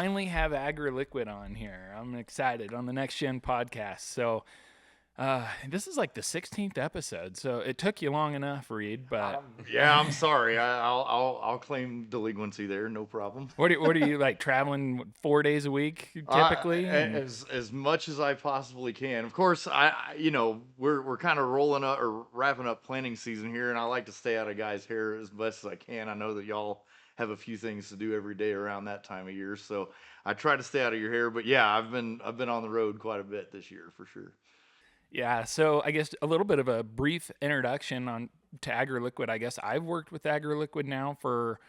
finally have AgroLiquid on here. I'm excited on the Next Gen podcast. So this is like the 16th episode, so it took you long enough, Reid. But Yeah, I'm sorry. I'll claim delinquency there. No problem. what are you like traveling 4 days a week typically? And As much as I possibly can. Of course, we're kind of rolling up or wrapping up planting season here, and I like to stay out of guys' hair as best as I can. I know that y'all have a few things to do every day around that time of year, so I try to stay out of your hair. But yeah, I've been on the road quite a bit this year for sure. yeah, so I guess a little bit of a brief introduction on to AgroLiquid. I guess I've worked with AgroLiquid now for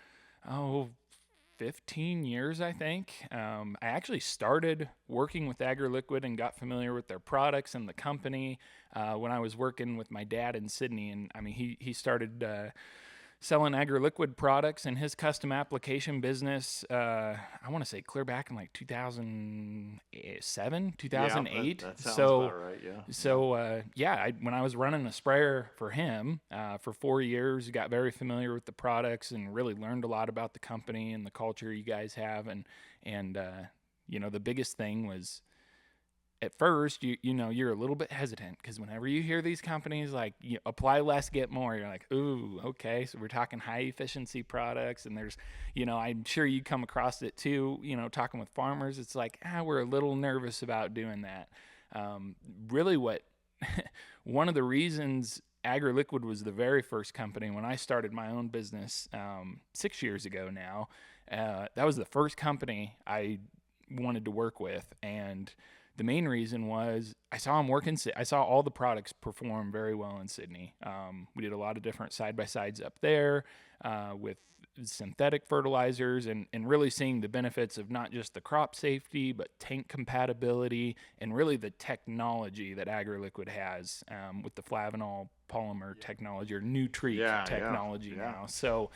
15 years, I think. I actually started working with AgroLiquid and got familiar with their products and the company when I was working with my dad in Sydney. And I mean, he started selling AgroLiquid products in his custom application business. I want to say clear back in like 2007, 2008. Yeah, that sounds about right. Yeah. When I was running a sprayer for him for 4 years, got very familiar with the products and really learned a lot about the company and the culture you guys have. And the biggest thing was, at first, you're a little bit hesitant because whenever you hear these companies like apply less, get more, you're like, ooh, okay. So we're talking high efficiency products, and there's, I'm sure you come across it too. Talking with farmers, it's like we're a little nervous about doing that. Really, what one of the reasons AgroLiquid was the very first company when I started my own business 6 years ago now. That was the first company I wanted to work with, and the main reason was I saw them work I saw all the products perform very well in Sydney. We did a lot of different side-by-sides up there with synthetic fertilizers and really seeing the benefits of not just the crop safety, but tank compatibility and really the technology that AgroLiquid has with the flavanol polymer technology or Nutriq technology now. So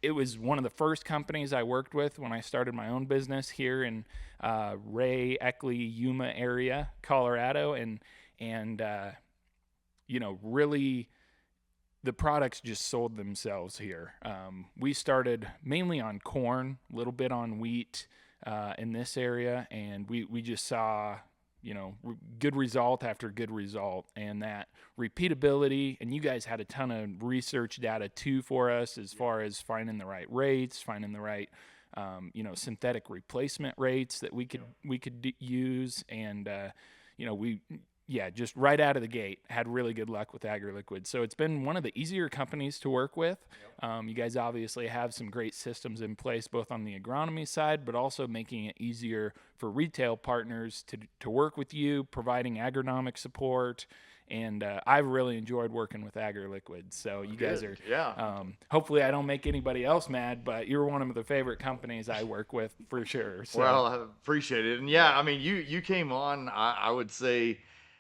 it was one of the first companies I worked with when I started my own business here in Ray, Eckley, Yuma area, Colorado, and really the products just sold themselves here. We started mainly on corn, a little bit on wheat in this area, and we just saw good result after good result, and that repeatability. And you guys had a ton of research data too for us as far as finding the right rates, finding the right synthetic replacement rates that we could use, and just right out of the gate had really good luck with AgroLiquid. So it's been one of the easier companies to work with. You guys obviously have some great systems in place, both on the agronomy side, but also making it easier for retail partners to work with you, providing agronomic support. And I've really enjoyed working with AgroLiquid. So you guys are, hopefully I don't make anybody else mad, but you're one of the favorite companies I work with for sure. So. Well, I appreciate it. And yeah, I mean, you came on, I would say,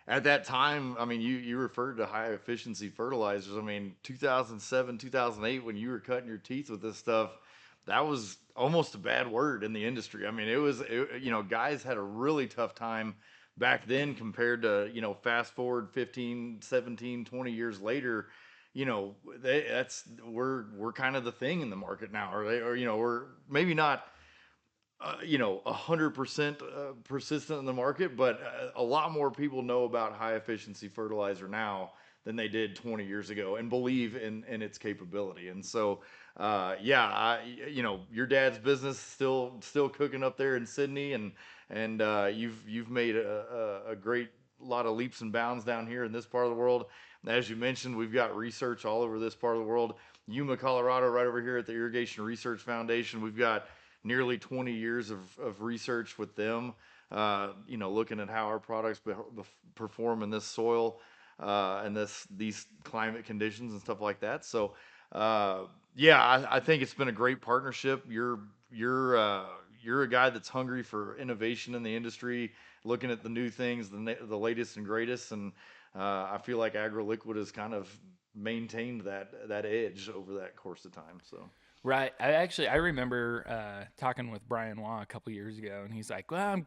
at that time, I mean, you referred to high efficiency fertilizers. I mean, 2007, 2008, when you were cutting your teeth with this stuff, that was almost a bad word in the industry. I mean, guys had a really tough time back then compared to, fast forward 15, 17, 20 years later. We're kind of the thing in the market now, we're maybe not 100% persistent in the market, but a lot more people know about high efficiency fertilizer now than they did 20 years ago and believe in its capability. And so, your dad's business still cooking up there in Sydney, and you've made a great lot of leaps and bounds down here in this part of the world. As you mentioned, we've got research all over this part of the world. Yuma, Colorado, right over here at the Irrigation Research Foundation, we've got nearly 20 years of research with them, looking at how our products perform in this soil and these climate conditions and stuff like that. So, I think it's been a great partnership. You're a guy that's hungry for innovation in the industry, looking at the new things, the latest and greatest, and I feel like AgroLiquid has kind of maintained that edge over that course of time. So. Right. I remember talking with Brian Waugh a couple years ago, and he's like, well,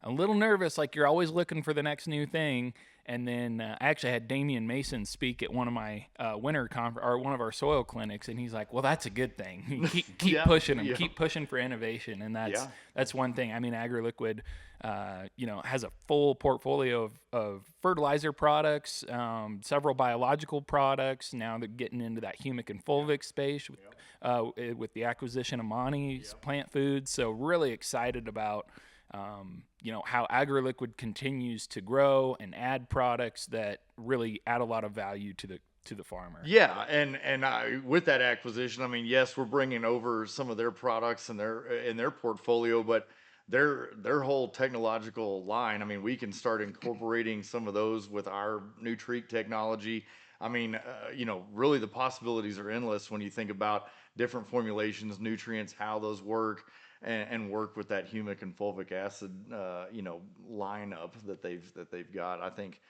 a little nervous, like you're always looking for the next new thing. And then I actually had Damian Mason speak at one of my or one of our soil clinics, and he's like, "Well, that's a good thing. Keep Yeah, pushing them, yeah, keep pushing for innovation." And yeah. that's one thing. I mean, AgroLiquid, has a full portfolio of fertilizer products, several biological products. Now they're getting into that humic and fulvic space with the acquisition of Monty's Plant Foods. So really excited about how AgroLiquid continues to grow and add products that really add a lot of value to the farmer. Yeah, and with that acquisition, I mean, yes, we're bringing over some of their products and their portfolio, but their whole technological line. I mean, we can start incorporating some of those with our Nutriq technology. I mean, really the possibilities are endless when you think about different formulations, nutrients, how those work, and work with that humic and fulvic acid, lineup that they've got. I think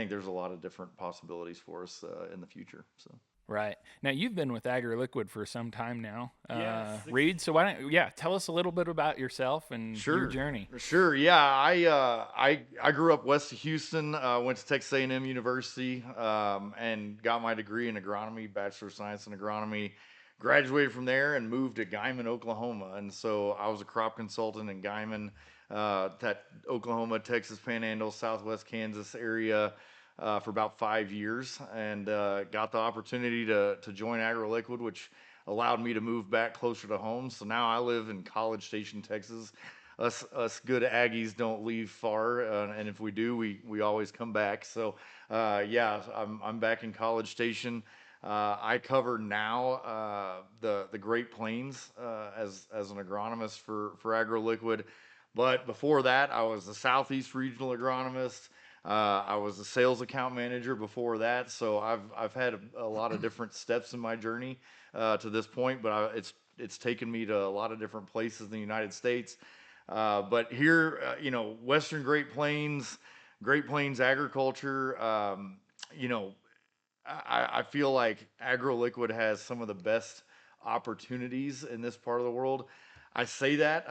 there's a lot of different possibilities for us in the future. So. Right. Now you've been with AgroLiquid for some time now, Yes. Reid. So why don't tell us a little bit about yourself and your Sure, journey. sure. Yeah, I grew up west of Houston. Went to Texas A&M University, and got my degree in agronomy, Bachelor of Science in agronomy. Graduated from there and moved to Guymon, Oklahoma. And so I was a crop consultant in Guymon, that Oklahoma, Texas Panhandle, Southwest Kansas area, for about 5 years, and got the opportunity to join AgroLiquid, which allowed me to move back closer to home. So now I live in College Station, Texas. Us good Aggies don't leave far, and if we do, we always come back. So yeah, I'm back in College Station. I cover now the Great Plains as an agronomist for AgroLiquid, but before that, I was a Southeast regional agronomist. I was a sales account manager before that, so I've had a lot of different steps in my journey to this point. But it's taken me to a lot of different places in the United States. But here, Western Great Plains agriculture. You know, I feel like AgroLiquid has some of the best opportunities in this part of the world. I say that,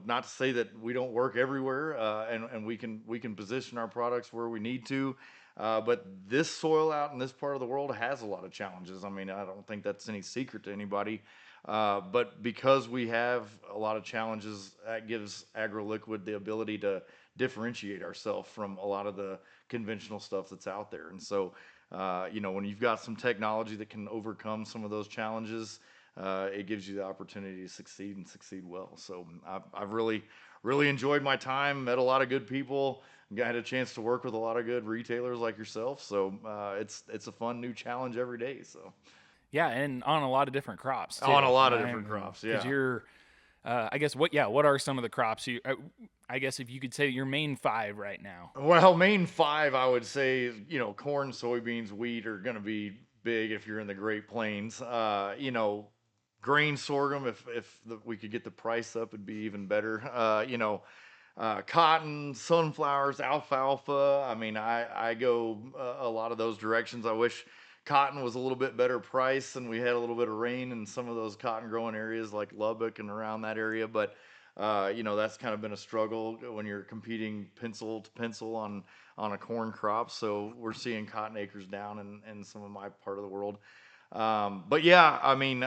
not to say that we don't work everywhere, and we can position our products where we need to, but this soil out in this part of the world has a lot of challenges. I mean, I don't think that's any secret to anybody, but because we have a lot of challenges, that gives AgroLiquid the ability to differentiate ourselves from a lot of the conventional stuff that's out there. And so, when you've got some technology that can overcome some of those challenges, it gives you the opportunity to succeed and succeed well. So I've really, really enjoyed my time, met a lot of good people, had a chance to work with a lot of good retailers like yourself. So it's a fun new challenge every day. So Yeah, and on a lot of different crops too. on a lot of different crops, Because yeah. you're, I guess what are some of the crops you? I guess if you could say your main five right now. Well, main five, I would say, corn, soybeans, wheat are going to be big if you're in the Great Plains. Grain sorghum, if we could get the price up, it'd be even better. Cotton, sunflowers, alfalfa. I mean, I go a lot of those directions. I wish cotton was a little bit better price and we had a little bit of rain in some of those cotton growing areas like Lubbock and around that area. But that's kind of been a struggle when you're competing pencil to pencil on a corn crop. So we're seeing cotton acres down in some of my part of the world. But yeah, I mean,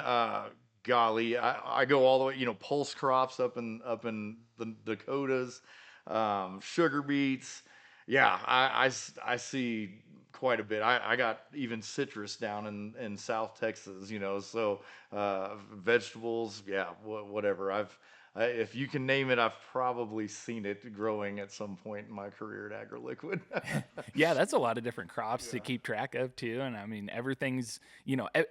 golly, I go all the way, pulse crops up in the Dakotas, sugar beets. Yeah, I see quite a bit. I got even citrus down in South Texas, so vegetables, yeah, whatever. If you can name it, I've probably seen it growing at some point in my career at AgroLiquid. Yeah, that's a lot of different crops to keep track of too. And I mean, everything's,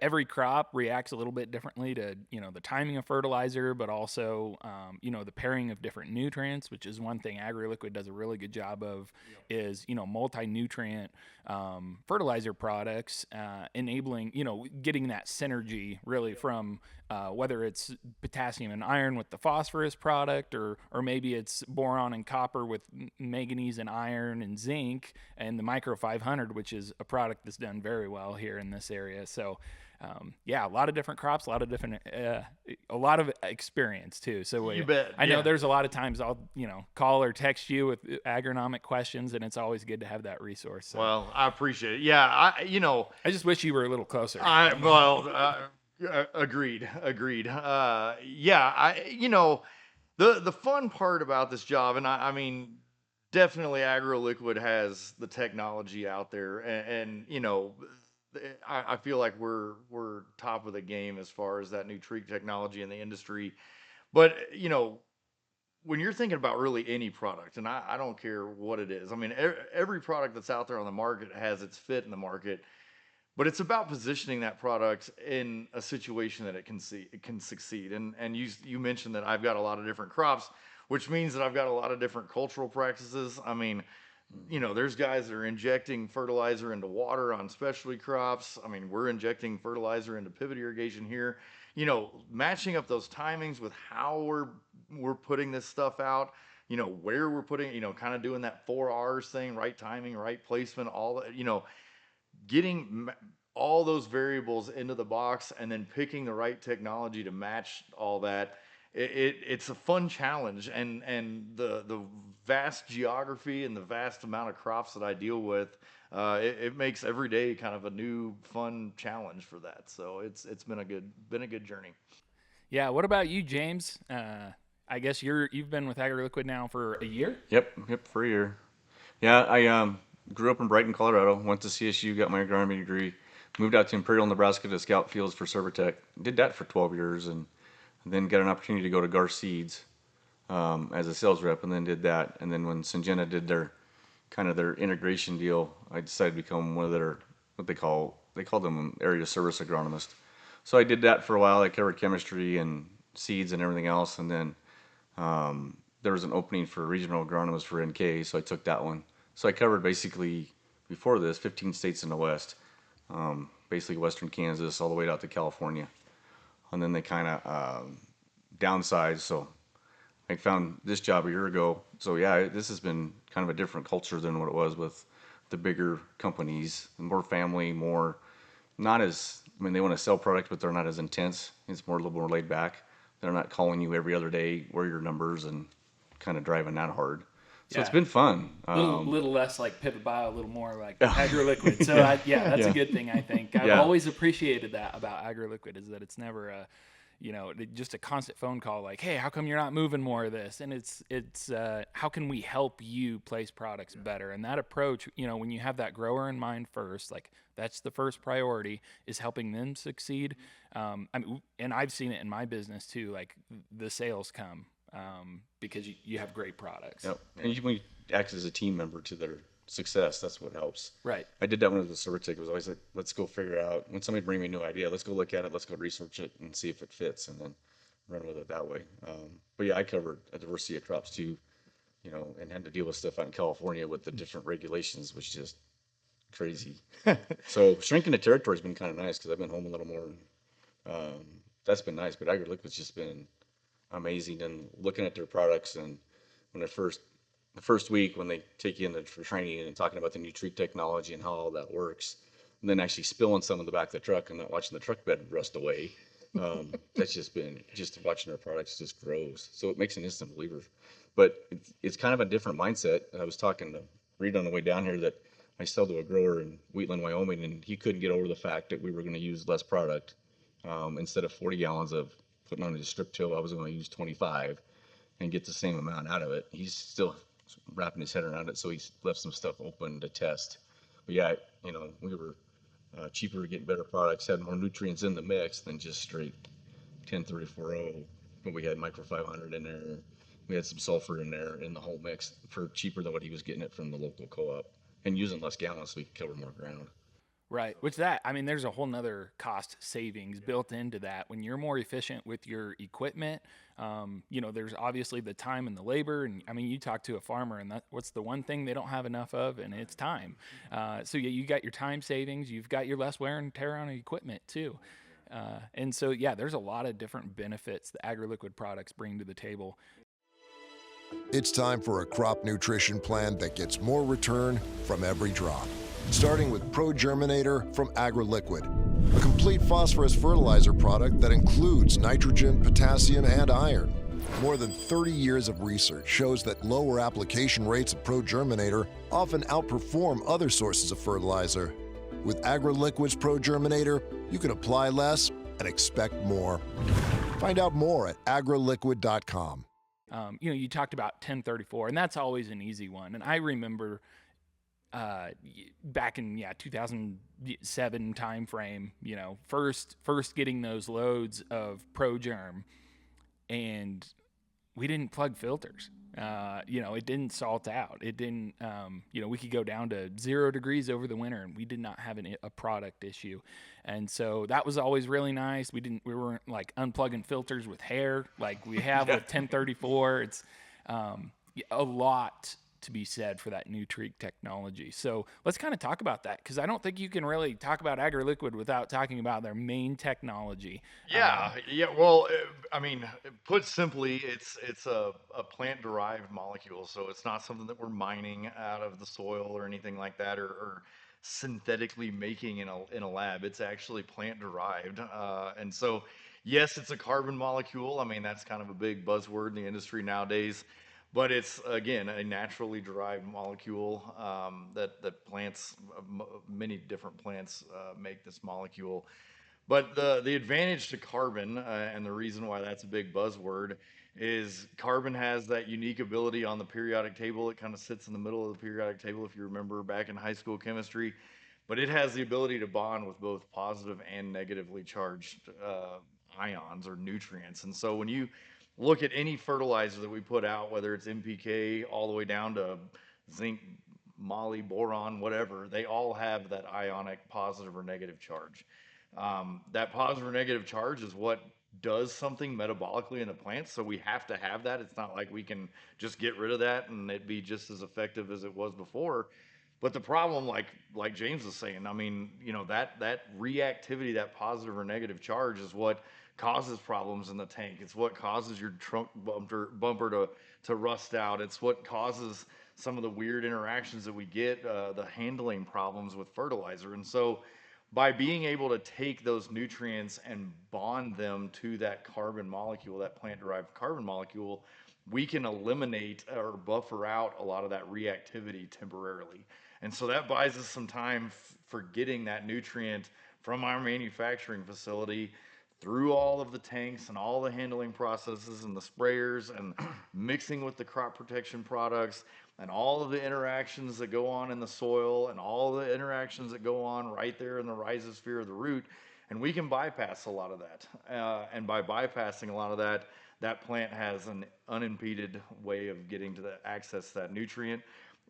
every crop reacts a little bit differently to, the timing of fertilizer, but also, the pairing of different nutrients, which is one thing AgroLiquid does a really good job of is, multi-nutrient fertilizer products, enabling, getting that synergy really from whether it's potassium and iron with the phosphorus phosphorus product, or maybe it's boron and copper with manganese and iron and zinc, and the Micro 500, which is a product that's done very well here in this area. So yeah, a lot of different crops, a lot of different, a lot of experience too. So You bet. I know Yeah. there's a lot of times I'll, call or text you with agronomic questions, and it's always good to have that resource. So Well, I appreciate it. Yeah, I just wish you were a little closer. agreed, agreed. Yeah, the fun part about this job, and I mean, definitely AgroLiquid has the technology out there, and I feel like we're top of the game as far as that Nutriq technology in the industry. But when you're thinking about really any product, and I don't care what it is, I mean, every product that's out there on the market has its fit in the market, but it's about positioning that product in a situation that it can succeed. And you mentioned that I've got a lot of different crops, which means that I've got a lot of different cultural practices. I mean, there's guys that are injecting fertilizer into water on specialty crops. I mean, we're injecting fertilizer into pivot irrigation here. Matching up those timings with how we're putting this stuff out. Where we're putting. Kind of doing that 4 R's thing: right timing, right placement, all that. Getting all those variables into the box and then picking the right technology to match all that. It's a fun challenge, and the vast geography and the vast amount of crops that I deal with, it makes every day kind of a new fun challenge for that. So it's been a good journey. Yeah. What about you, James? I guess you've been with AgroLiquid now for a year. Yep, for a year. Yeah, I grew up in Brighton, Colorado. Went to CSU, got my agronomy degree. Moved out to Imperial, Nebraska to scout fields for Silvertech. Did that for 12 years, and then got an opportunity to go to Gar Seeds as a sales rep, and then did that. And then when Syngenta did their integration deal, I decided to become one of their they called them area service agronomist. So I did that for a while. I covered chemistry and seeds and everything else, and then there was an opening for regional agronomist for NK, so I took that one. So I covered basically, before this, 15 states in the West, basically western Kansas all the way out to California. And then they kind of downsized, so I found this job a year ago. So yeah, this has been kind of a different culture than what it was with the bigger companies. More family, not as, I mean, they want to sell product, but they're not as intense. It's a little more laid back. They're not calling you every other day, where are your numbers, and kind of driving that hard. So it's been fun. Little less like Pivot Bio, a little more like AgroLiquid. So that's a good thing. I think I've always appreciated that about AgroLiquid, is that it's never just a constant phone call like, hey, how come you're not moving more of this? And it's how can we help you place products better? And that approach, when you have that grower in mind first, like that's the first priority, is helping them succeed. And I've seen it in my business too. Like the sales come because you have great products. Yep. And when you act as a team member to their success, that's what helps. Right. I did that one with the Silvertech. It was always like, let's go figure out, when somebody bring me a new idea, let's go look at it, let's go research it and see if it fits, and then run with it that way. But yeah, I covered a diversity of crops too, and had to deal with stuff out in California with the different regulations, which is just crazy. So shrinking the territory has been kind of nice, because I've been home a little more. That's been nice, but AgroLiquid's just been amazing. And looking at their products, and when the first week when they take you in for training and talking about the Nutriq technology and how all that works, and then actually spilling some in the back of the truck and not watching the truck bed rust away, that's just watching their products just grows. So it makes an instant believer. But it's kind of a different mindset. And I was talking to Reid on the way down here that I sell to a grower in Wheatland, Wyoming, and he couldn't get over the fact that we were going to use less product. Instead of 40 gallons of putting on a strip till, I was going to use 25 and get the same amount out of it. He's still wrapping his head around it, so he's left some stuff open to test. But yeah, we were cheaper, getting better products, had more nutrients in the mix than just straight 10-30-40. But we had Micro 500 in there. We had some sulfur in there in the whole mix for cheaper than what he was getting it from the local co-op, and using less gallons so we could cover more ground. Right. There's a whole nother cost savings built into that. When you're more efficient with your equipment, there's obviously the time and the labor. And you talk to a farmer, and what's the one thing they don't have enough of? And it's time. So you got your time savings, you've got your less wear and tear on equipment too. And so, yeah, there's a lot of different benefits the AgroLiquid products bring to the table. It's time for a crop nutrition plan that gets more return from every drop. Starting with Pro Germinator from AgroLiquid, a complete phosphorus fertilizer product that includes nitrogen, potassium, and iron. More than 30 years of research shows that lower application rates of Pro Germinator often outperform other sources of fertilizer. With AgroLiquid's Pro Germinator, you can apply less and expect more. Find out more at agroliquid.com. You talked about 1034, and that's always an easy one. And I remember back in 2007 time frame, first getting those loads of Pro Germ, and we didn't plug filters. It didn't salt out. It didn't, we could go down to 0 degrees over the winter and we did not have a product issue. And so that was always really nice. We weren't like unplugging filters with hair like we have with 1034. It's a lot to be said for that Nutriq technology. So let's kind of talk about that, because I don't think you can really talk about AgroLiquid without talking about their main technology. Well, put simply, it's a plant-derived molecule, so it's not something that we're mining out of the soil or anything like that, or synthetically making in a lab. It's actually plant-derived, and so yes, it's a carbon molecule. I mean, that's kind of a big buzzword in the industry nowadays. But it's, again, a naturally derived molecule that plants, many different plants make this molecule. But the advantage to carbon, and the reason why that's a big buzzword, is carbon has that unique ability on the periodic table. It kind of sits in the middle of the periodic table, if you remember back in high school chemistry. But it has the ability to bond with both positive and negatively charged ions or nutrients. And so when you look at any fertilizer that we put out, whether it's NPK all the way down to zinc, moly, boron, whatever, they all have that ionic positive or negative charge. That positive or negative charge is what does something metabolically in the plant, so we have to have that. It's not like we can just get rid of that and it'd be just as effective as it was before. But the problem, like James was saying, that reactivity, that positive or negative charge, is what causes problems in the tank. It's what causes your trunk bumper to rust out. It's what causes some of the weird interactions that we get, the handling problems with fertilizer. And so by being able to take those nutrients and bond them to that carbon molecule, that plant-derived carbon molecule, we can eliminate or buffer out a lot of that reactivity temporarily. And so that buys us some time for getting that nutrient from our manufacturing facility through all of the tanks and all the handling processes and the sprayers and mixing with the crop protection products and all of the interactions that go on in the soil and all the interactions that go on right there in the rhizosphere of the root. And we can bypass a lot of that. And by bypassing a lot of that, that plant has an unimpeded way of getting to access that nutrient.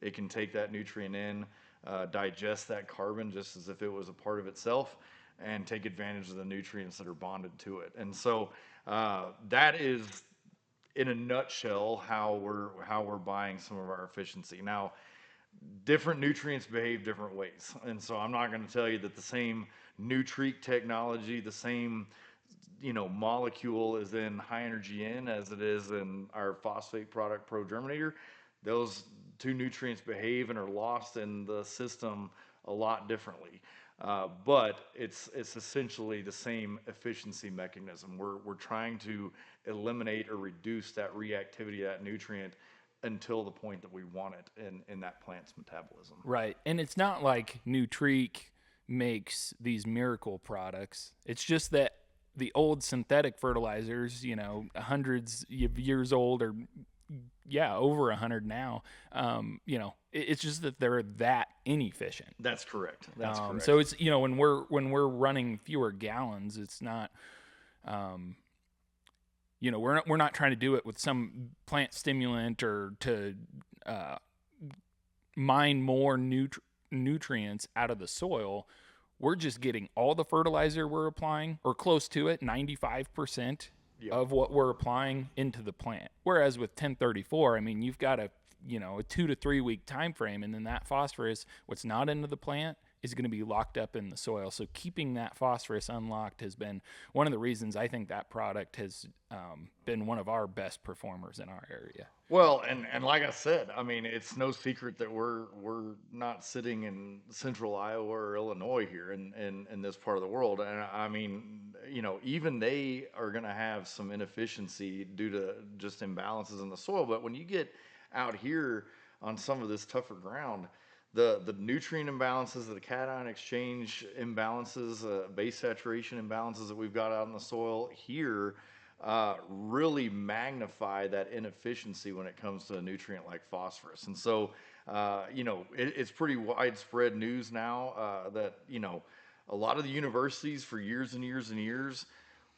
It can take that nutrient in, digest that carbon just as if it was a part of itself, and take advantage of the nutrients that are bonded to it. And so that is, in a nutshell, how we're buying some of our efficiency. Now, different nutrients behave different ways, and so I'm not going to tell you that the same Nutriq technology, the same molecule is in high energy N as it is in our phosphate product Pro Germinator. Those two nutrients behave and are lost in the system a lot differently. But it's essentially the same efficiency mechanism. We're trying to eliminate or reduce that reactivity of that nutrient until the point that we want it in that plant's metabolism. Right. And it's not like Nutriq makes these miracle products. It's just that the old synthetic fertilizers, hundreds of years old, or over 100 now, it's just that they're that inefficient. That's correct. That's correct. So it's, when we're running fewer gallons, it's not, we're not trying to do it with some plant stimulant or to mine more nutrients out of the soil. We're just getting all the fertilizer we're applying, or close to it, 95%. Yep. Of what we're applying into the plant. Whereas with 1034, you've got a 2 to 3 week time frame, and then that phosphorus, what's not into the plant, is going to be locked up in the soil. So keeping that phosphorus unlocked has been one of the reasons I think that product has been one of our best performers in our area. Well, and like I said, I mean, it's no secret that we're not sitting in central Iowa or Illinois here in this part of the world. And I mean, you know, even they are going to have some inefficiency due to just imbalances in the soil. But when you get out here on some of this tougher ground, the nutrient imbalances, the cation exchange imbalances, base saturation imbalances that we've got out in the soil here really magnify that inefficiency when it comes to a nutrient like phosphorus. And so, you know, it's pretty widespread news now that, you know, a lot of the universities for years and years and years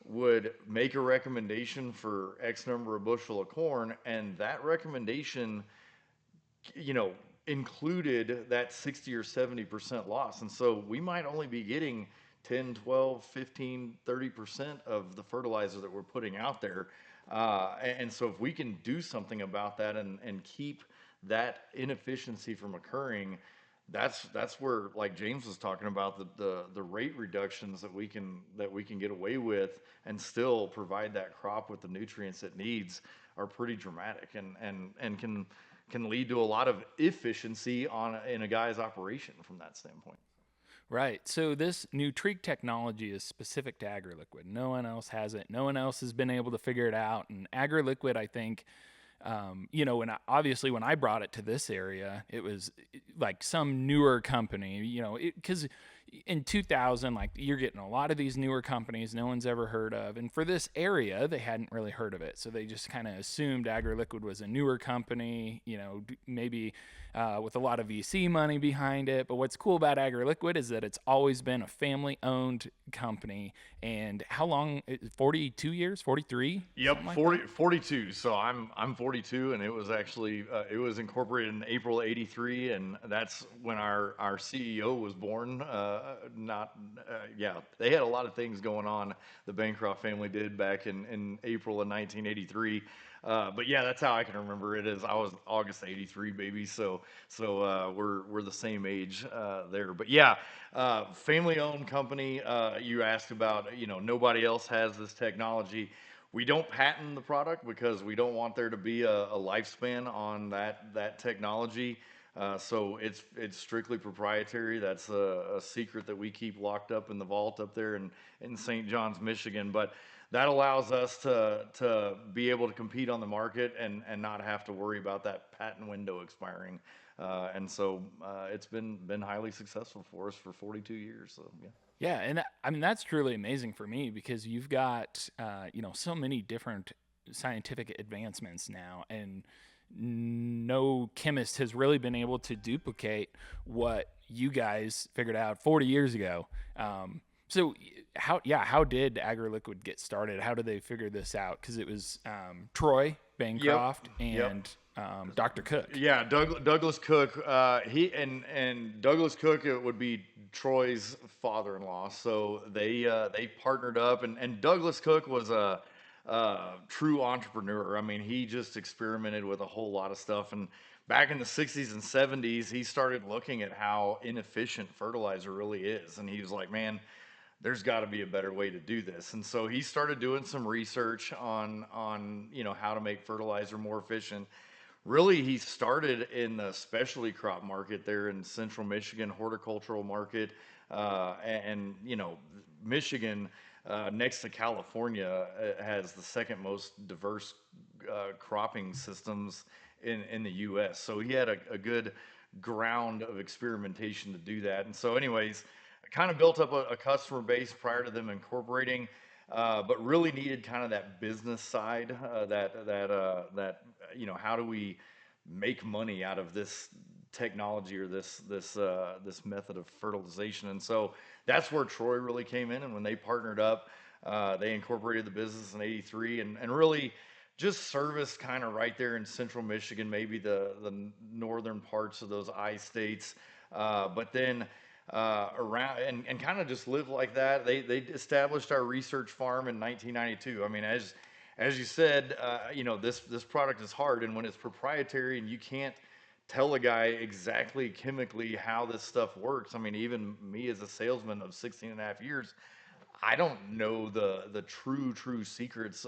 would make a recommendation for X number of bushel of corn, and that recommendation, you know, included that 60 or 70% loss. And so we might only be getting 10, 12, 15, 30% of the fertilizer that we're putting out there. And so if we can do something about that and keep that inefficiency from occurring, that's where, like James was talking about, the rate reductions that we can get away with and still provide that crop with the nutrients it needs are pretty dramatic and can lead to a lot of efficiency in a guy's operation from that standpoint. Right. So this Nutriq technology is specific to AgroLiquid. No one else has it. No one else has been able to figure it out. And AgroLiquid, I think, you know, obviously when I brought it to this area, it was like some newer company, you know, because in 2000, like you're getting a lot of these newer companies no one's ever heard of. And for this area, they hadn't really heard of it. So they just kind of assumed AgroLiquid was a newer company, you know, maybe with a lot of VC money behind it. But what's cool about AgroLiquid is that it's always been a family-owned company. And how long? 42 years? 43? Yep, like 42. So I'm 42, and it was actually it was incorporated in April '83, and that's when our CEO was born. Yeah, they had a lot of things going on. The Bancroft family did back in April of 1983. But yeah, that's how I can remember it. Is I was August '83 baby, so we're the same age there. But yeah, family-owned company. You asked about, you know, nobody else has this technology. We don't patent the product because we don't want there to be a lifespan on that technology. So it's strictly proprietary. That's a secret that we keep locked up in the vault up there in St. John's, Michigan. But that allows us to be able to compete on the market and not have to worry about that patent window expiring. And so it's been highly successful for us for 42 years. So yeah. Yeah, and I mean that's truly amazing for me because you've got you know, so many different scientific advancements now, and no chemist has really been able to duplicate what you guys figured out 40 years ago. So how did AgroLiquid get started? How did they figure this out? Because it was Troy Bancroft and Dr. Cook. Yeah, Douglas Cook. And Douglas Cook, it would be Troy's father-in-law. So they partnered up, and Douglas Cook was a true entrepreneur. I mean, he just experimented with a whole lot of stuff. And back in the 60s and 70s, he started looking at how inefficient fertilizer really is. And he was like, man, there's got to be a better way to do this. And so he started doing some research on you know, how to make fertilizer more efficient. Really, he started in the specialty crop market there in central Michigan, horticultural market. And you know, Michigan, next to California, has the second most diverse cropping systems in the U.S. So he had a good ground of experimentation to do that. And so anyways, kind of built up a customer base prior to them incorporating, but really needed kind of that business side, that you know, how do we make money out of this technology or this method of fertilization? And so that's where Troy really came in. And when they partnered up, they incorporated the business in '83 and really just serviced kind of right there in central Michigan, maybe the northern parts of those I states, but then around and kind of just live like that. They established our research farm in 1992. I mean, as you said, you know, this product is hard, and when it's proprietary and you can't tell a guy exactly chemically how this stuff works. I mean, even me as a salesman of 16 and a half years, I don't know the true secrets,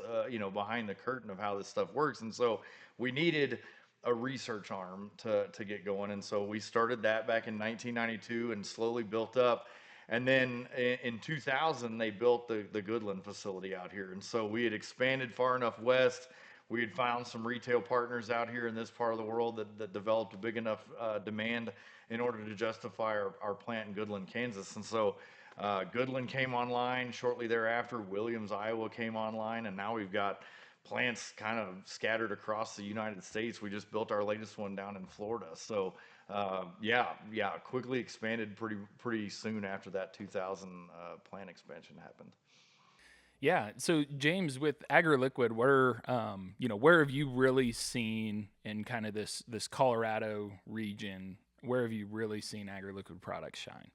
behind the curtain of how this stuff works. And so we needed a research arm to get going. And so we started that back in 1992 and slowly built up. And then in 2000, they built the Goodland facility out here. And so we had expanded far enough west. We had found some retail partners out here in this part of the world that developed a big enough demand in order to justify our plant in Goodland, Kansas. And so Goodland came online shortly thereafter. Williams, Iowa came online, and now we've got plants kind of scattered across the United States. We just built our latest one down in Florida. So quickly expanded pretty soon after that 2000 plant expansion happened. Yeah. So James, with AgroLiquid, where have you really seen in kind of this Colorado region? Where have you really seen AgroLiquid products shine?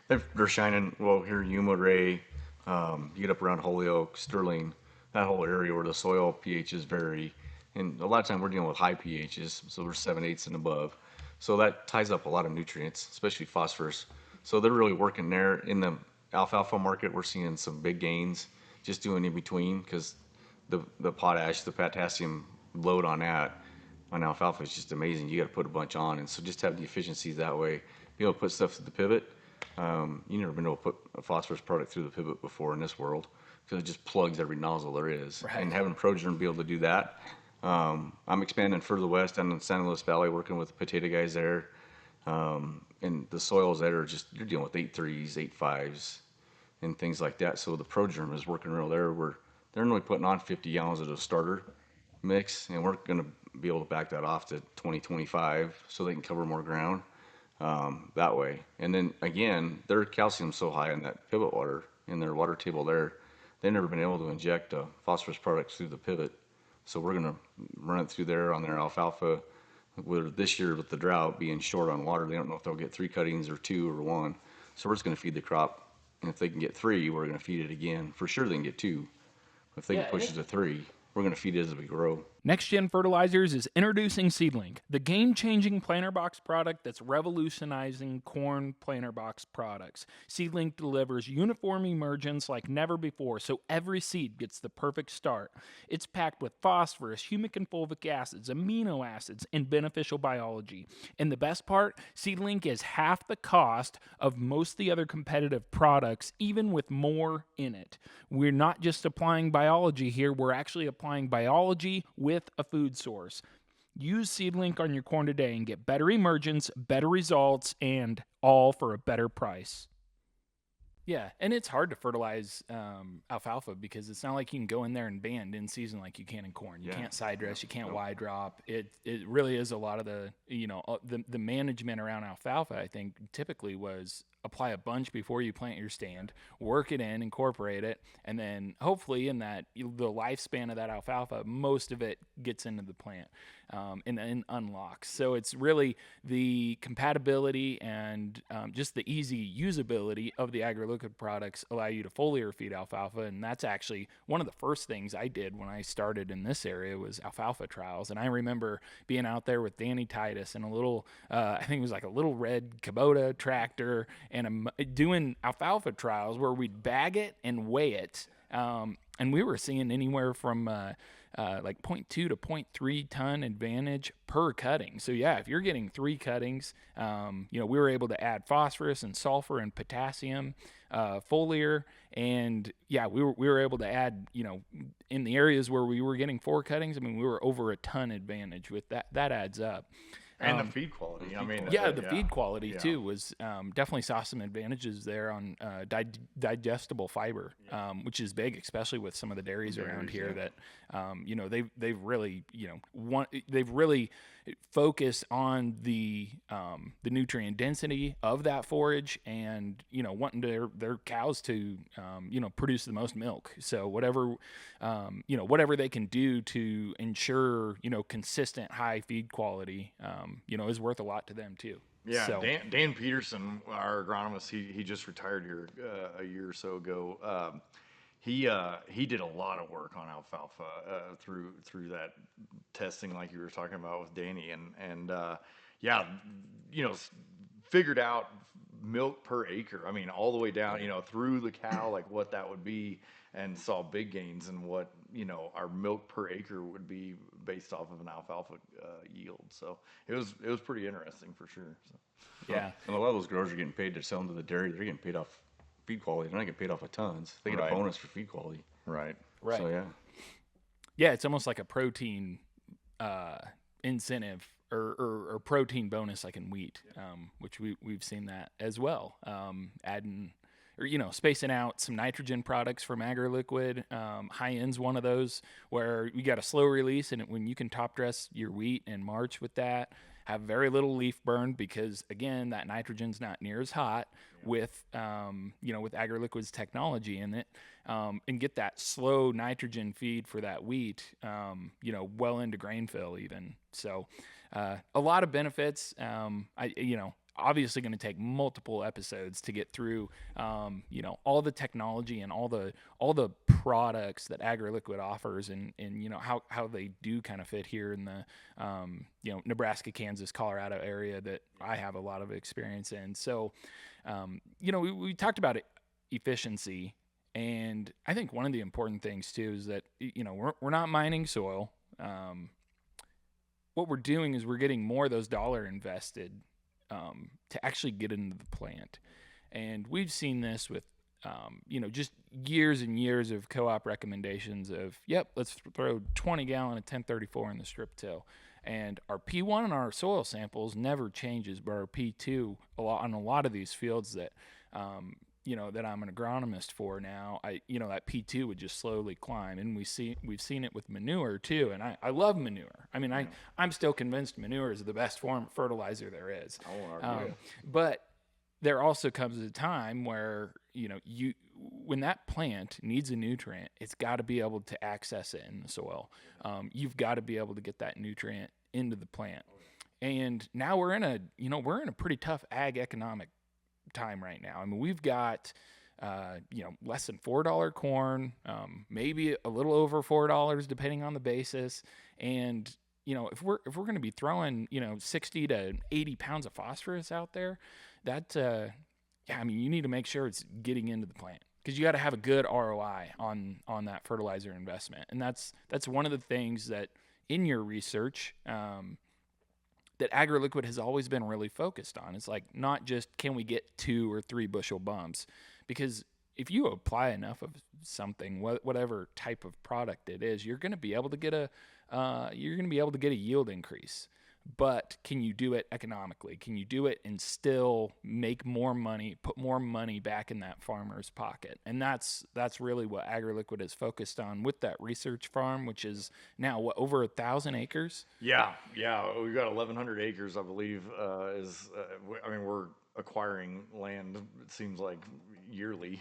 They're shining well here in Yuma, Ray. You get up around Holyoke, Sterling, that whole area where the soil pHs vary, and a lot of time we're dealing with high pHs, so we're 7/8 and above. So that ties up a lot of nutrients, especially phosphorus. So they're really working there. In the alfalfa market, we're seeing some big gains just doing in between, because the potash, the potassium load on alfalfa is just amazing. You got to put a bunch on, and so just have the efficiencies that way. Be able to put stuff to the pivot. You never been able to put a phosphorus product through the pivot before in this world, because it just plugs every nozzle there is. Right. And having ProGerm be able to do that. I'm expanding further west down in the San Luis Valley, working with the potato guys there. And the soils that are just, you're dealing with 8.3s, 8.5s, and things like that. So the ProGerm is working real there. They're only putting on 50 gallons of the starter mix, and we're going to be able to back that off to 20-25 so they can cover more ground that way. And then again, their calcium's so high in that pivot water, in their water table there, they've never been able to inject phosphorus products through the pivot. So we're going to run it through there on their alfalfa. Where this year with the drought being short on water, they don't know if they'll get 3 cuttings or 2 or 1. So we're just going to feed the crop. And if they can get 3, we're going to feed it again. For sure they can get 2. If they can push it to 3, we're going to feed it as we grow. Next Gen Fertilizers is introducing SeedLink, the game-changing planter box product that's revolutionizing corn planter box products. SeedLink delivers uniform emergence like never before, so every seed gets the perfect start. It's packed with phosphorus, humic and fulvic acids, amino acids, and beneficial biology. And the best part, SeedLink is half the cost of most of the other competitive products, even with more in it. We're not just applying biology here, we're actually applying biology with a food source. Use SeedLink on your corn today and get better emergence, better results, and all for a better price. Yeah, and it's hard to fertilize alfalfa because it's not like you can go in there and band in season like you can in corn. You can't side dress, you can't wide drop. It really is a lot of the management around alfalfa. I think typically was apply a bunch before you plant your stand, work it in, incorporate it, and then hopefully in that the lifespan of that alfalfa, most of it gets into the plant and unlocks. So it's really the compatibility and just the easy usability of the AgroLiquid products allow you to foliar feed alfalfa, and that's actually one of the first things I did when I started in this area was alfalfa trials. And I remember being out there with Danny Titus and a little, I think it was like a little red Kubota tractor, and doing alfalfa trials where we'd bag it and weigh it. And we were seeing anywhere from like 0.2 to 0.3 ton advantage per cutting. So yeah, if you're getting 3 cuttings, we were able to add phosphorus and sulfur and potassium, foliar, and yeah, we were able to add, in the areas where we were getting 4 cuttings, I mean, we were over a ton advantage with that. That adds up. And the feed quality. The feed quality too was definitely saw some advantages there on digestible fiber, which is big, especially with some of the dairies around here that they've really they've really focused on the nutrient density of that forage and wanting their cows to produce the most milk. So whatever they can do to ensure consistent high feed quality is worth a lot to them too. Yeah, so. Dan Peterson, our agronomist, he just retired here a year or so ago. He did a lot of work on alfalfa through that testing like you were talking about with Danny, and yeah, you know, figured out milk per acre. I mean, all the way down, through the cow, like what that would be, and saw big gains in what, our milk per acre would be based off of an alfalfa yield. So it was pretty interesting for sure. So. Yeah. And a lot of those growers are getting paid to sell them to the dairy. They're getting paid off feed quality. They're not getting paid off of tons. They get a Right. bonus for feed quality. Right. Right. So yeah. Yeah, it's almost like a protein incentive or protein bonus like in wheat, which we've seen that as well. Adding or spacing out some nitrogen products from AgroLiquid. High end's one of those where you got a slow release, and when you can top dress your wheat in March with that, have very little leaf burn because again that nitrogen's not near as hot with with AgroLiquid's technology in it, and get that slow nitrogen feed for that wheat, well into grain fill even. So a lot of benefits. Obviously going to take multiple episodes to get through, all the technology and all the products that AgroLiquid offers, and how they do kind of fit here in the Nebraska, Kansas, Colorado area that I have a lot of experience in. So, we talked about efficiency, and I think one of the important things too is that we're not mining soil. What we're doing is we're getting more of those dollars invested to actually get into the plant. And we've seen this with, just years and years of co-op recommendations of, yep, let's throw 20 gallon of 1034 in the strip till. And our P1 on our soil samples never changes, but our P2 on a lot of these fields that, that I'm an agronomist for now, that P2 would just slowly climb. And we've seen it with manure too. And I love manure. I mean, I'm still convinced manure is the best form of fertilizer there is. I won't argue. But there also comes a time where, when that plant needs a nutrient, it's got to be able to access it in the soil. You've got to be able to get that nutrient into the plant. And now we're in a pretty tough ag economic time right now. I mean, we've got less than $4 corn, maybe a little over $4 depending on the basis. And if we're going to be throwing 60 to 80 pounds of phosphorus out there, that you need to make sure it's getting into the plant, because you got to have a good ROI on that fertilizer investment. And that's one of the things that in your research that AgroLiquid has always been really focused on. It's like not just can we get 2 or 3 bushel bumps, because if you apply enough of something, whatever type of product it is, you're going to be able to get a yield increase. But can you do it economically? Can you do it and still make more money, put more money back in that farmer's pocket? And that's really what AgroLiquid is focused on with that research farm, which is now over 1,000 acres. Yeah, we've got 1,100 acres, I believe. We're acquiring land. It seems like yearly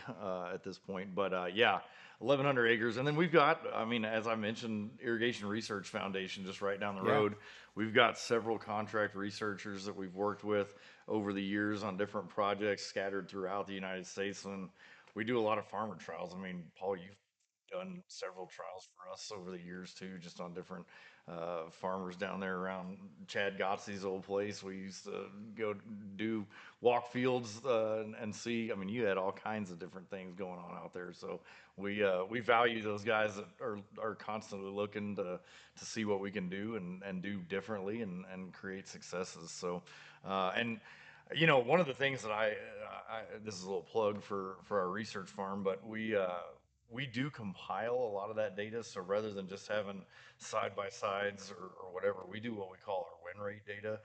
at this point, but 1,100 acres, and then we've got, as I mentioned, Irrigation Research Foundation just right down the road. We've got several contract researchers that we've worked with over the years on different projects scattered throughout the United States, and we do a lot of farmer trials. I mean, Paul, you've done several trials for us over the years too, just on different farmers down there around Chad Gottes's old place. We used to go do walk fields and see. I mean, you had all kinds of different things going on out there. So we value those guys that are constantly looking to see what we can do and do differently and create successes. So one of the things that I this is a little plug for our research farm, but we do compile a lot of that data. So rather than just having side by sides or whatever, we do what we call our win rate data.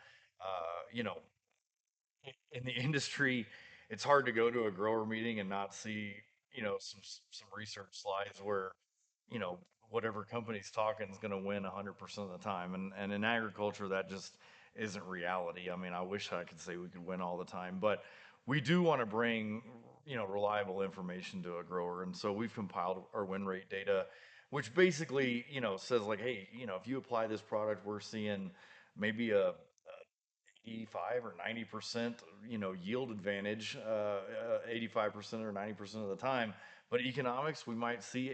In the industry, it's hard to go to a grower meeting and not see, some research slides where, you know, whatever company's talking is going to win 100% of the time. And in agriculture, that just isn't reality. I mean, I wish I could say we could win all the time, but we do want to bring, reliable information to a grower. And so we've compiled our win rate data, which basically, says like, hey, if you apply this product, we're seeing maybe a 85 or 90%, yield advantage, 85% or 90% of the time. But economics, we might see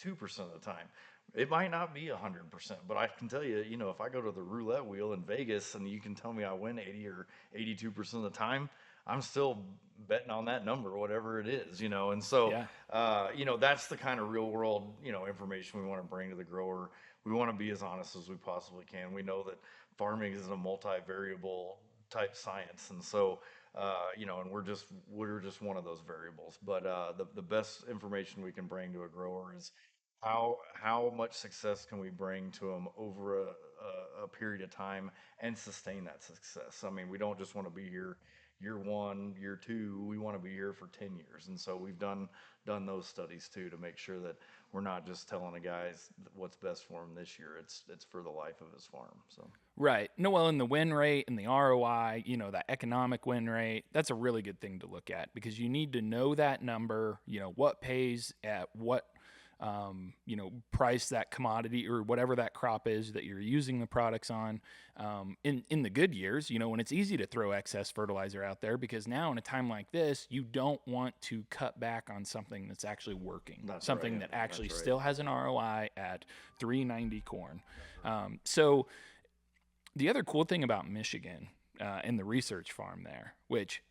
82% of the time. It might not be 100%, but I can tell you, if I go to the roulette wheel in Vegas and you can tell me I win 80 or 82% of the time, I'm still betting on that number, whatever it is, And so, Yeah. that's the kind of real world, information we want to bring to the grower. We want to be as honest as we possibly can. We know that farming is a multivariable type science, and so, and we're just one of those variables. But the best information we can bring to a grower is how much success can we bring to them over a period of time and sustain that success. I mean, we don't just want to be here year one, year two. We want to be here for 10 years, and so we've done those studies too to make sure that we're not just telling the guys what's best for them this year. It's for the life of his farm. So Right. No, well, and the win rate and the ROI, that economic win rate, that's a really good thing to look at, because you need to know that number, what pays at what, price that commodity or whatever that crop is that you're using the products on. In the good years, when it's easy to throw excess fertilizer out there, because now in a time like this, you don't want to cut back on something that's actually working, That's something right. that actually That's right. still has an ROI at 390 corn. So the other cool thing about Michigan and the research farm there, which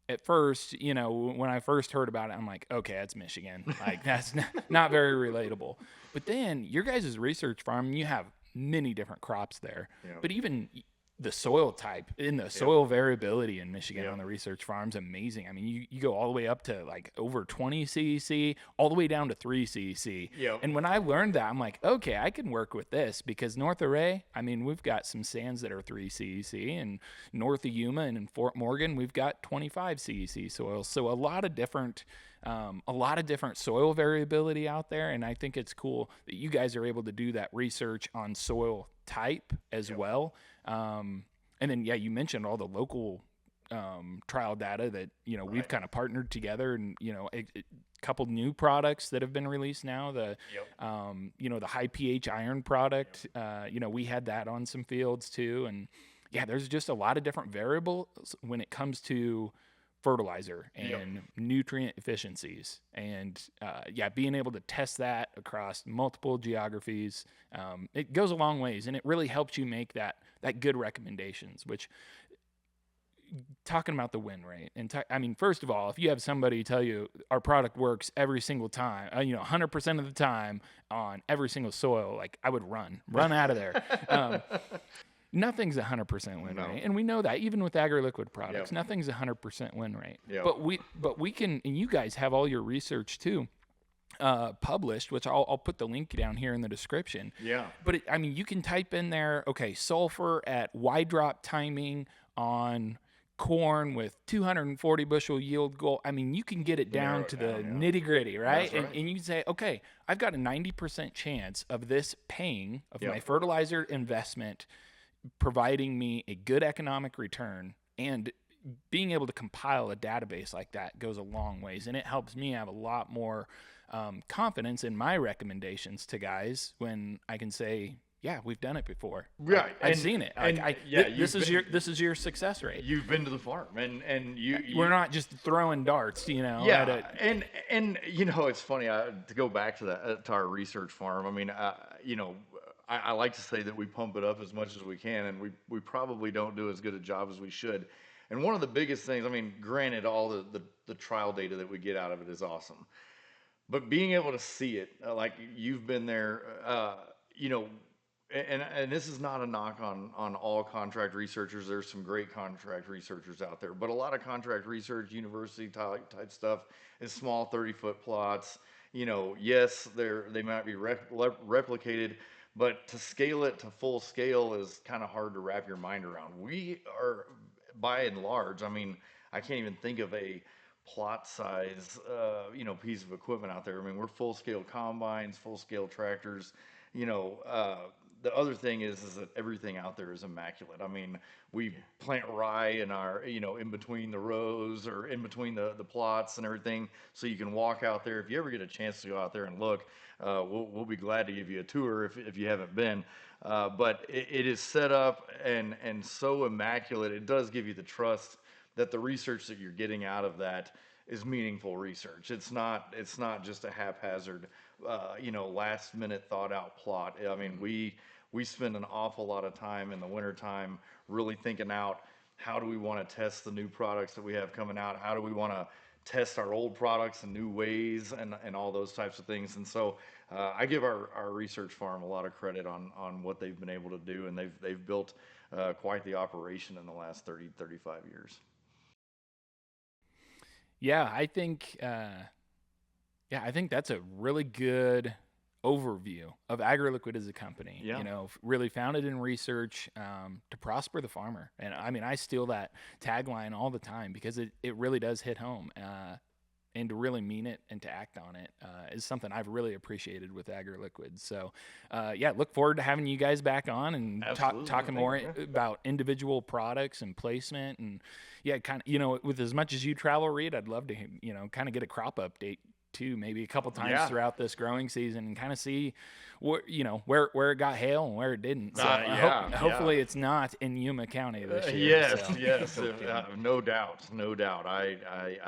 at first, when I first heard about it, I'm like, okay, that's Michigan. Like, that's not very relatable. But then your guys' research farm, you have many different crops there. Yeah. But even the soil type and the soil variability in Michigan on the research farm's amazing. I mean, you go all the way up to like over 20 CEC, all the way down to 3 CEC. Yep. And when I learned that, I'm like, okay, I can work with this, because North Array, I mean, we've got some sands that are 3 CEC, and north of Yuma and in Fort Morgan, we've got 25 CEC soils. So a lot of different soil variability out there, and I think it's cool that you guys are able to do that research on soil type as well. And then, you mentioned all the local trial data that we've kind of partnered together, and a couple new products that have been released now. The the high pH iron product. We had that on some fields too, and there's just a lot of different variables when it comes to fertilizer and nutrient efficiencies, and being able to test that across multiple geographies, it goes a long ways, and it really helps you make that good recommendations. Which, talking about the win rate, and I mean, first of all, if you have somebody tell you our product works every single time, 100% of the time on every single soil, like, I would run out of there. Nothing's 100% win rate, and we know that even with AgroLiquid products, nothing's 100% win rate. But we can, and you guys have all your research too, published, which I'll put the link down here in the description. Yeah. But you can type in there, okay, sulfur at Y drop timing on corn with 240 bushel yield goal. I mean, you can get it down to the nitty gritty, right? That's right. And you can say, okay, I've got a 90% chance of this paying of my fertilizer investment, providing me a good economic return, and being able to compile a database like that goes a long ways, and it helps me have a lot more confidence in my recommendations to guys when I can say, we've done it before. Right. I've seen it. This is your success rate. You've been to the farm, and we're not just throwing darts, Yeah, and it's funny to go back to that, to our research farm. I mean, I like to say that we pump it up as much as we can, and we probably don't do as good a job as we should. And one of the biggest things, I mean, granted, all the trial data that we get out of it is awesome, but being able to see it, like you've been there, and this is not a knock on all contract researchers. There's some great contract researchers out there, but a lot of contract research, university type stuff, is small 30-foot plots. Yes, they might be replicated, but to scale it to full scale is kind of hard to wrap your mind around. We are, by and large, I mean, I can't even think of a plot size, piece of equipment out there. I mean, we're full scale combines, full scale tractors. The other thing is that everything out there is immaculate. I mean, we plant rye in our, in between the rows or in between the plots and everything, so you can walk out there. If you ever get a chance to go out there and look, we'll be glad to give you a tour if you haven't been. But it is set up and so immaculate. It does give you the trust that the research that you're getting out of that is meaningful research. It's not just a haphazard, last minute thought out plot. I mean, we spend an awful lot of time in the wintertime really thinking out, how do we want to test the new products that we have coming out? How do we want to test our old products in new ways, and all those types of things? And so I give our research farm a lot of credit on what they've been able to do, and they've built quite the operation in the last 35 years. Yeah, I think that's a really good overview of AgroLiquid as a company. Yeah. You know, really founded in research to prosper the farmer. And I mean, I steal that tagline all the time because it really does hit home. And to really mean it and to act on it is something I've really appreciated with AgroLiquid. So, look forward to having you guys back on and talking more about individual products and placement. And kind of, with as much as you travel, Reid, I'd love to, kind of get a crop update too, maybe a couple times throughout this growing season, and kind of see where it got hail and where it didn't. So hopefully it's not in Yuma County this year. Yes, no doubt. I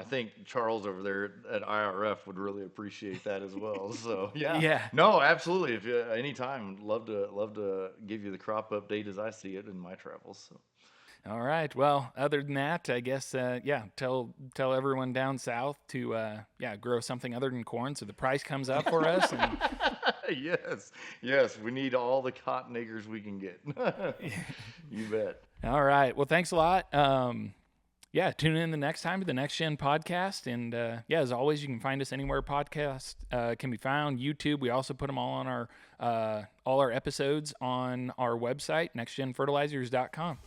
think Charles over there at IRF would really appreciate that as well. So no, absolutely. If anytime, love to give you the crop update as I see it in my travels. So. All right. Well, other than that, I guess, tell everyone down south to, grow something other than corn so the price comes up for us. And... Yes. We need all the cotton acres we can get. You bet. All right. Well, thanks a lot. Tune in the next time to the Next Gen podcast. And, as always, you can find us anywhere podcasts can be found. YouTube. We also put them all on all our episodes on our website, nextgenfertilizers.com.